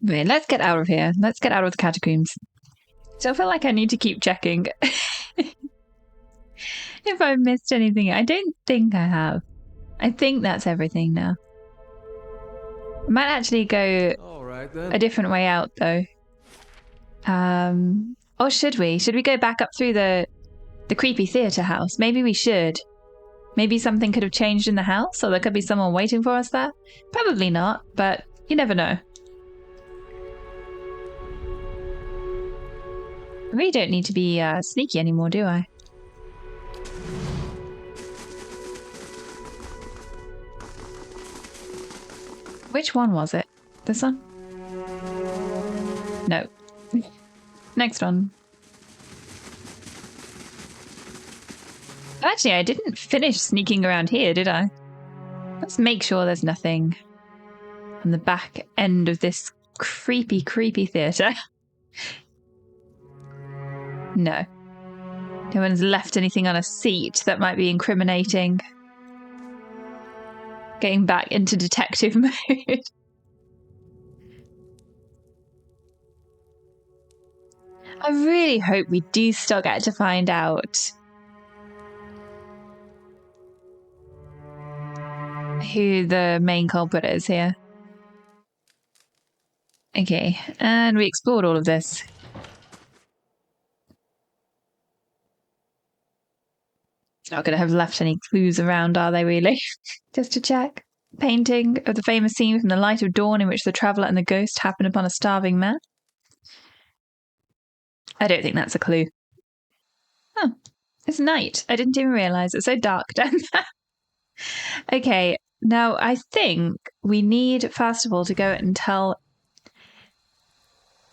Wait, let's get out of here. Let's get out of the catacombs. Still feel like I need to keep checking if I've missed anything. I don't think I have. I think that's everything now. I might actually go a different way out though. Or should we? Should we go back up through the creepy theatre house? Maybe we should. Maybe something could have changed in the house, or there could be someone waiting for us there. Probably not, but you never know. I really don't need to be sneaky anymore, do I? Which one was it? This one? No. Next one. Actually, I didn't finish sneaking around here, did I? Let's make sure there's nothing on the back end of this creepy, creepy theatre. No. No one's left anything on a seat that might be incriminating. Getting back into detective mode. I really hope we do still get to find out who the main culprit is here. Okay, and we explored all of this. Not going to have left any clues around, are they really? Just to check. Painting of the famous scene from The Light of Dawn in which the traveller and the ghost happen upon a starving man. I don't think that's a clue. Oh, it's night. I didn't even realise. It's so dark down there. Okay, now I think we need, first of all, to go and tell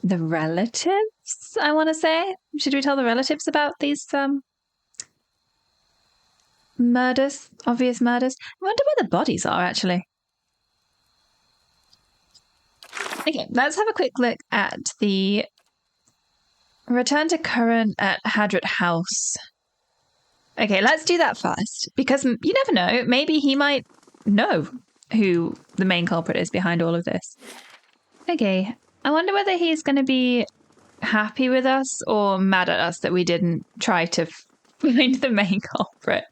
the relatives, I want to say. Should we tell the relatives about these murders? Obvious murders? I wonder where the bodies are, actually. Okay, let's have a quick look at the return to Kurren at Hadrat House. Okay, let's do that first, because you never know, maybe he might know who the main culprit is behind all of this. Okay, I wonder whether he's going to be happy with us or mad at us that we didn't try to find the main culprit.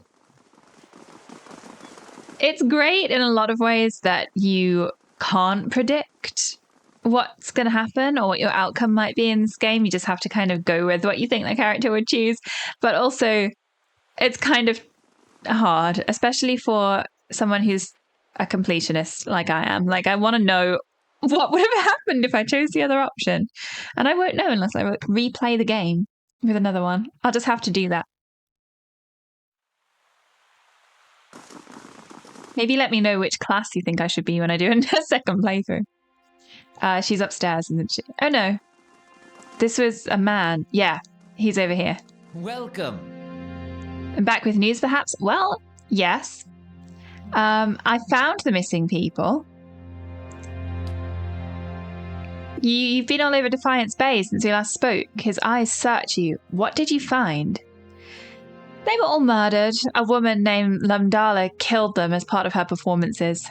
It's great in a lot of ways that you can't predict what's going to happen or what your outcome might be in this game. You just have to kind of go with what you think the character would choose. But also, it's kind of hard, especially for someone who's a completionist like I am. Like, I want to know what would have happened if I chose the other option. And I won't know unless I replay the game with another one. I'll just have to do that. Maybe let me know which class you think I should be when I do a second playthrough. She's upstairs, isn't she? Oh, no. This was a man. Yeah, he's over here. Welcome. And back with news, perhaps? Well, yes. I found the missing people. You've been all over Defiance Bay since we last spoke. His eyes search you. What did you find? They were all murdered. A woman named Lumdala killed them as part of her performances.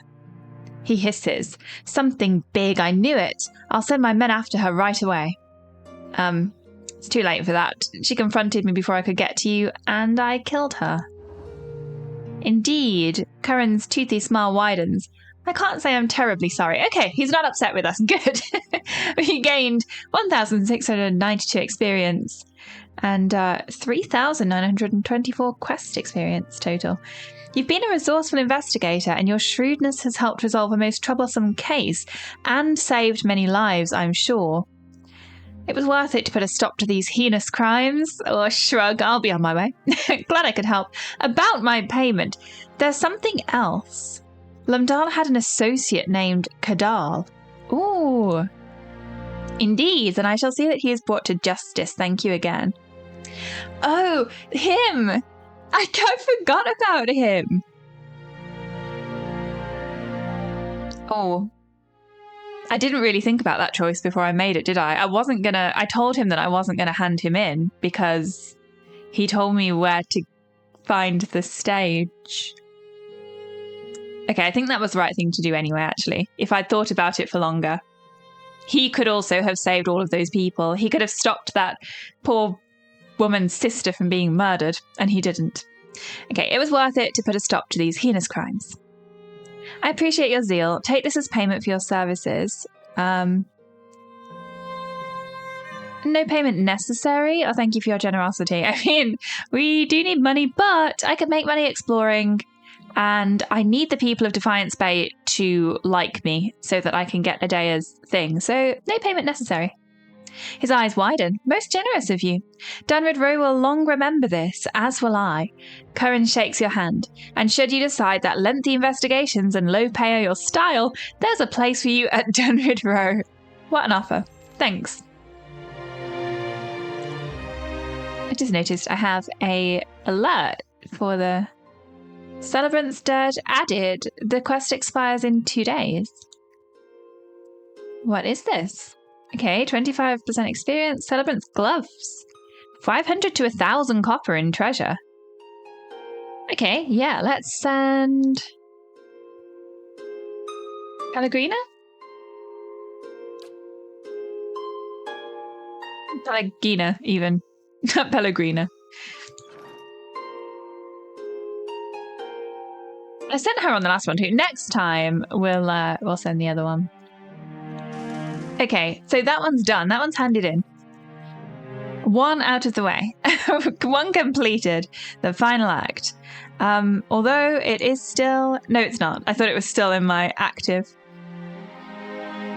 He hisses. Something big, I knew it. I'll send my men after her right away. It's too late for that. She confronted me before I could get to you, and I killed her. Indeed. Kurren's toothy smile widens. I can't say I'm terribly sorry. Okay, he's not upset with us. Good. He gained 1,692 experience and 3,924 quest experience total. You've been a resourceful investigator, and your shrewdness has helped resolve a most troublesome case and saved many lives, I'm sure. It was worth it to put a stop to these heinous crimes. Or shrug, I'll be on my way. Glad I could help. About my payment, there's something else. Lumdal had an associate named Kadal. Ooh. Indeed, and I shall see that he is brought to justice. Thank you again. Oh, him! I forgot about him. Oh. I didn't really think about that choice before I made it, did I? I told him that I wasn't gonna hand him in because he told me where to find the stage. Okay, I think that was the right thing to do anyway, actually, if I'd thought about it for longer. He could also have saved all of those people. He could have stopped that poor woman's sister from being murdered, and he didn't. Okay, it was worth it to put a stop to these heinous crimes. I appreciate your zeal. Take this as payment for your services. No payment necessary. Oh, thank you for your generosity. I mean, we do need money, but I could make money exploring, and I need the people of Defiance Bay to like me so that I can get Adea's thing. So no payment necessary. His eyes widen. Most generous of you. Dunrid Row will long remember this, as will I. Kurren shakes your hand, and should you decide that lengthy investigations and low pay are your style, there's a place for you at Dunrid Row. What an offer. Thanks. I just noticed I have a alert for the Celebrant's Dirge added. The quest expires in 2 days. What is this? Okay, 25% experience, Celebrant's Gloves. 500 to 1,000 copper in treasure. Okay, yeah, let's send... Pellegrina? Pellegrina, even. Not Pellegrina. I sent her on the last one too. Next time, we'll send the other one. Okay, so that one's done. That one's handed in. One out of the way. One completed. The final act. Although it is still... No, it's not. I thought it was still in my active.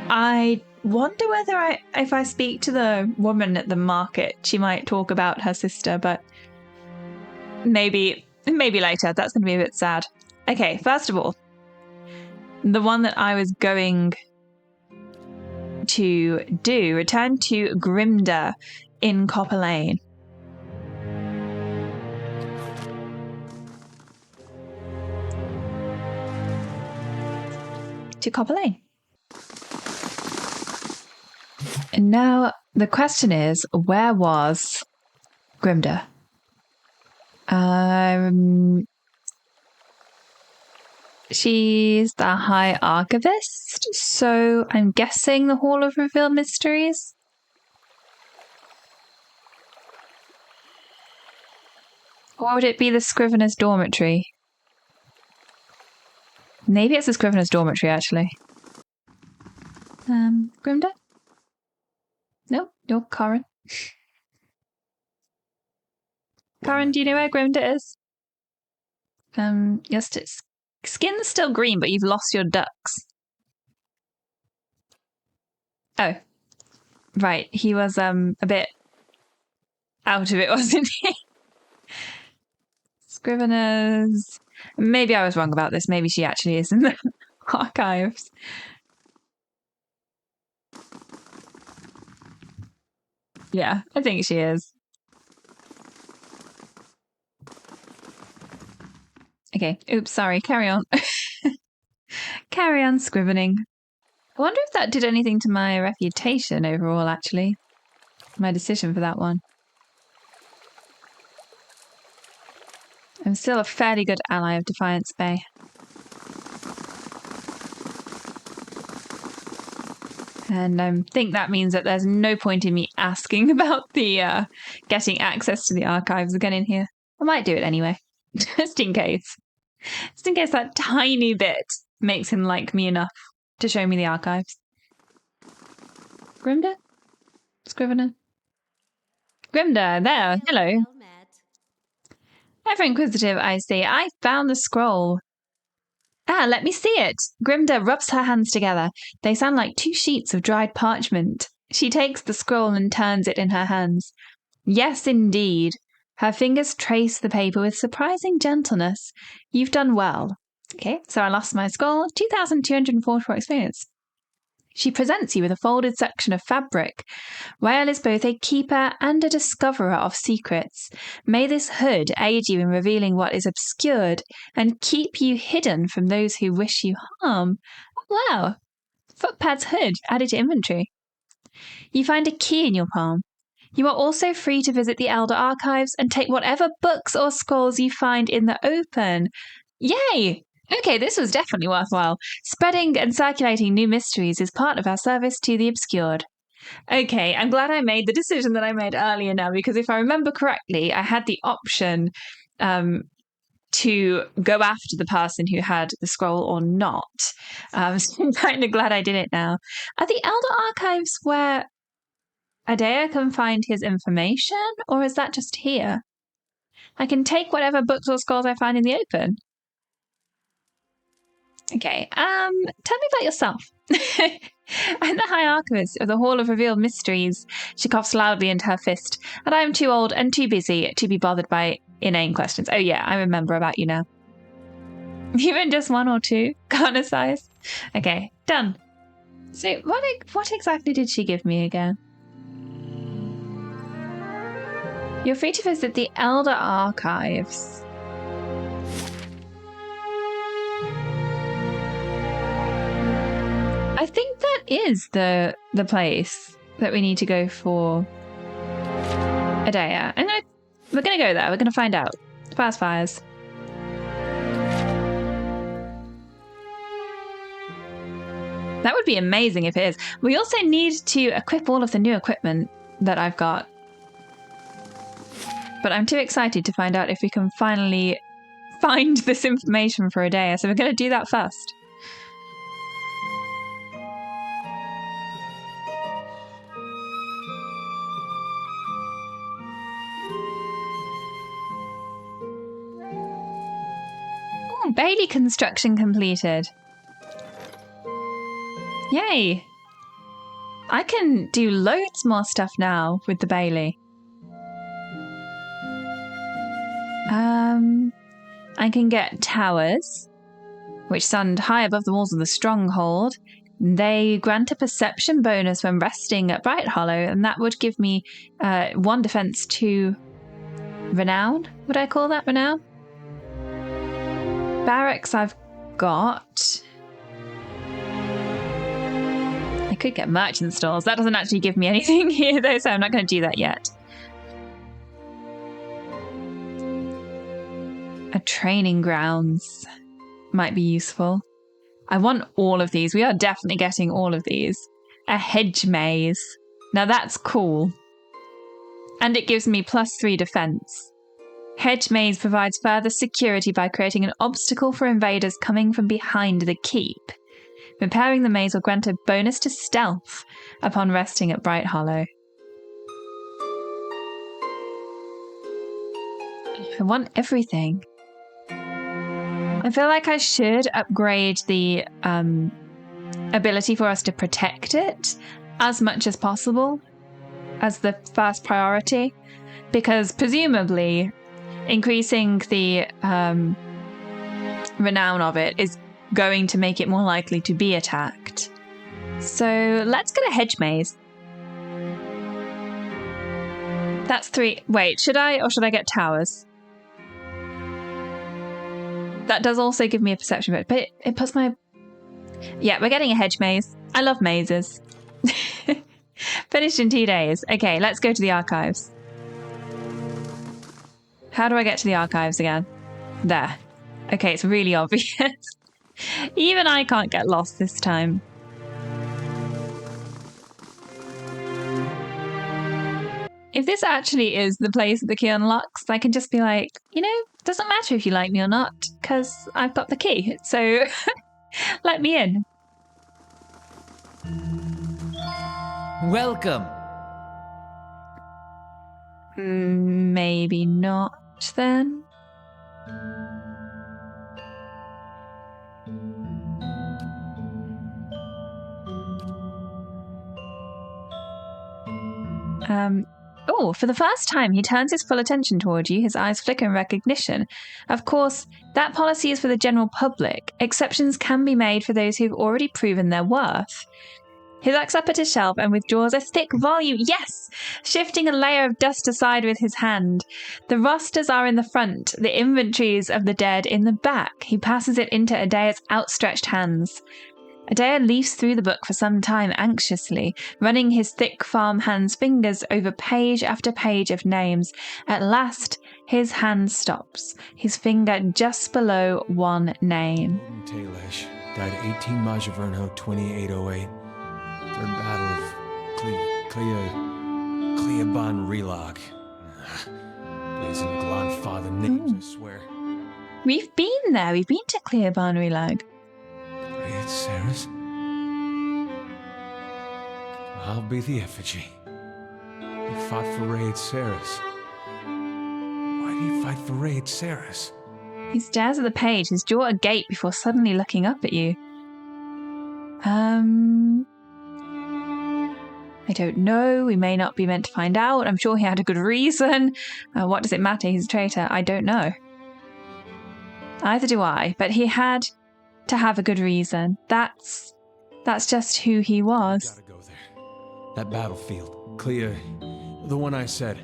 I wonder whether if I speak to the woman at the market, she might talk about her sister, but maybe later. That's going to be a bit sad. Okay, first of all, the one that I was going to do, return to Grimda in Copper Lane. To Copper Lane. And now the question is, where was Grimda? She's the High Archivist, so I'm guessing the Hall of Revealed Mysteries. Or would it be the Scrivener's Dormitory? Maybe it's the Scrivener's Dormitory, actually. Grimda? No, you're Kurren. Kurren, do you know where Grimda is? Your skin's still green, but you've lost your ducks. Oh. Right, he was a bit out of it, wasn't he? Scriveners... Maybe I was wrong about this. Maybe she actually is in the archives. Yeah, I think she is. Okay, oops, sorry, carry on. Carry on scrivening. I wonder if that did anything to my reputation overall, actually. My decision for that one. I'm still a fairly good ally of Defiance Bay. And I think that means that there's no point in me asking about the getting access to the archives again in here. I might do it anyway, just in case. Just in case that tiny bit makes him like me enough to show me the archives. Grimda? Scrivener? Grimda, there, hello. Ever inquisitive, I see. I found the scroll. Ah, let me see it. Grimda rubs her hands together. They sound like 2 sheets of dried parchment. She takes the scroll and turns it in her hands. Yes, indeed. Her fingers trace the paper with surprising gentleness. You've done well. Okay, so I lost my scroll. 2,244 experience. She presents you with a folded section of fabric. Rael is both a keeper and a discoverer of secrets. May this hood aid you in revealing what is obscured and keep you hidden from those who wish you harm. Oh, wow. Footpad's hood added to inventory. You find a key in your palm. You are also free to visit the Elder Archives and take whatever books or scrolls you find in the open. Yay! Okay, this was definitely worthwhile. Spreading and circulating new mysteries is part of our service to the obscured. Okay, I'm glad I made the decision that I made earlier now, because if I remember correctly, I had the option to go after the person who had the scroll or not. So I'm kind of glad I did it now. Are the Elder Archives where Eder can find his information, or is that just here? I can take whatever books or scrolls I find in the open. Okay, tell me about yourself. I'm the High Archivist of the Hall of Revealed Mysteries. She coughs loudly into her fist, and I am too old and too busy to be bothered by inane questions. Oh yeah, I remember about you now. Even just one or two? Kind of size? Okay, done. So what exactly did she give me again? You're free to visit the Elder Archives. I think that is the place that we need to go for Eder. We're gonna go there. We're gonna find out. Fast fires. That would be amazing if it is. We also need to equip all of the new equipment that I've got. But I'm too excited to find out if we can finally find this information for Eder, so we're going to do that first. Oh, Bailey construction completed. Yay! I can do loads more stuff now with the Bailey. I can get towers, which stand high above the walls of the stronghold. They grant a perception bonus when resting at Bright Hollow, and that would give me 1 defense, 2 renown. Would I call that renown? Barracks I've got. I could get merchant stores. That doesn't actually give me anything here though, so I'm not going to do that yet. A training grounds might be useful. I want all of these. We are definitely getting all of these. A hedge maze. Now that's cool. And it gives me +3 defense. Hedge maze provides further security by creating an obstacle for invaders coming from behind the keep. Repairing the maze will grant a bonus to stealth upon resting at Bright Hollow. I want everything. I feel like I should upgrade the ability for us to protect it as much as possible as the first priority, because presumably increasing the renown of it is going to make it more likely to be attacked. So let's get a hedge maze. That's 3. Wait, should I get towers? That does also give me a perception bonus, but it puts my... Yeah, we're getting a hedge maze. I love mazes. Finished in 2 days. Okay, let's go to the archives. How do I get to the archives again? There. Okay, it's really obvious. Even I can't get lost this time. If this actually is the place that the key unlocks, I can just be like, doesn't matter if you like me or not, because I've got the key, so let me in. Welcome. Maybe not, then. Oh, for the first time, he turns his full attention toward you, his eyes flicker in recognition. Of course, that policy is for the general public. Exceptions can be made for those who've already proven their worth. He looks up at his shelf and withdraws a thick volume. Yes! Shifting a layer of dust aside with his hand. The rosters are in the front, the inventories of the dead in the back. He passes it into Eder's outstretched hands. Eder leafs through the book for some time anxiously, running his thick farmhand's fingers over page after page of names. At last, his hand stops, his finger just below one name. Talesh died 18 Majaverno 2808. Third battle of Cleaban Relog. Blazing Glonfather names, I swear. We've been there. We've been to Cleaban Relog. Raid Saris? I'll be the effigy. He fought for Raid Saris. Why did he fight for Raid Saris? He stares at the page, his jaw agape before suddenly looking up at you. I don't know. We may not be meant to find out. I'm sure he had a good reason. What does it matter? He's a traitor. I don't know. Either do I, but he had to have a good reason. That's just who he was. Gotta go there. That battlefield. Clea, the one I said.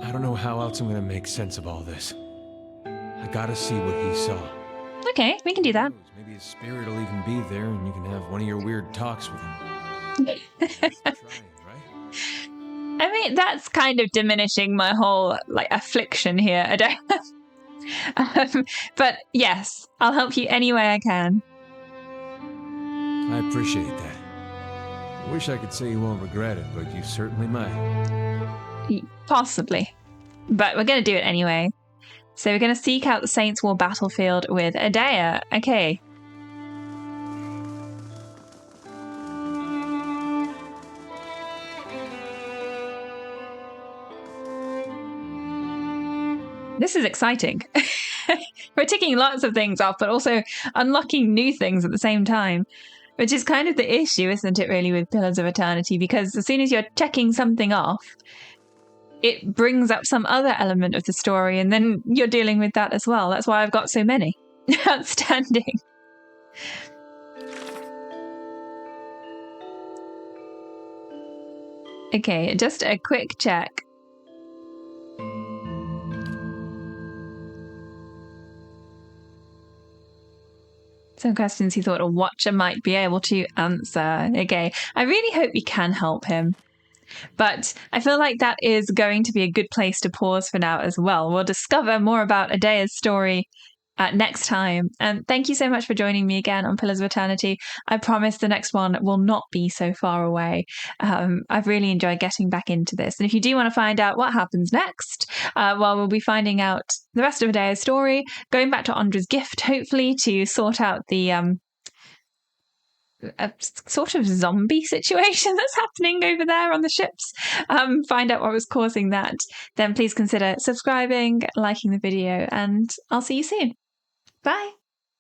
I don't know how else I'm gonna make sense of all this. I gotta see what he saw. Okay, we can do that. Maybe his spirit will even be there and you can have one of your weird talks with him. I mean, that's kind of diminishing my whole affliction here. I don't. But yes, I'll help you any way I can. I appreciate that. I wish I could say you won't regret it, but you certainly might. Possibly. But we're going to do it anyway. So we're going to seek out the Saints' War battlefield with Eder. Okay. This is exciting. We're ticking lots of things off, but also unlocking new things at the same time, which is kind of the issue, isn't it, really, with Pillars of Eternity? Because as soon as you're checking something off, it brings up some other element of the story, and then you're dealing with that as well. That's why I've got so many outstanding. Okay, just a quick check. Some questions he thought a watcher might be able to answer. Okay, I really hope we can help him. But I feel like that is going to be a good place to pause for now as well. We'll discover more about Eder's story next time. And thank you so much for joining me again on Pillars of Eternity. I promise the next one will not be so far away. I've really enjoyed getting back into this. And if you do want to find out what happens next, well, we'll be finding out the rest of Eder's story, going back to Andra's gift, hopefully, to sort out the a sort of zombie situation that's happening over there on the ships, find out what was causing that, then please consider subscribing, liking the video, and I'll see you soon. Bye.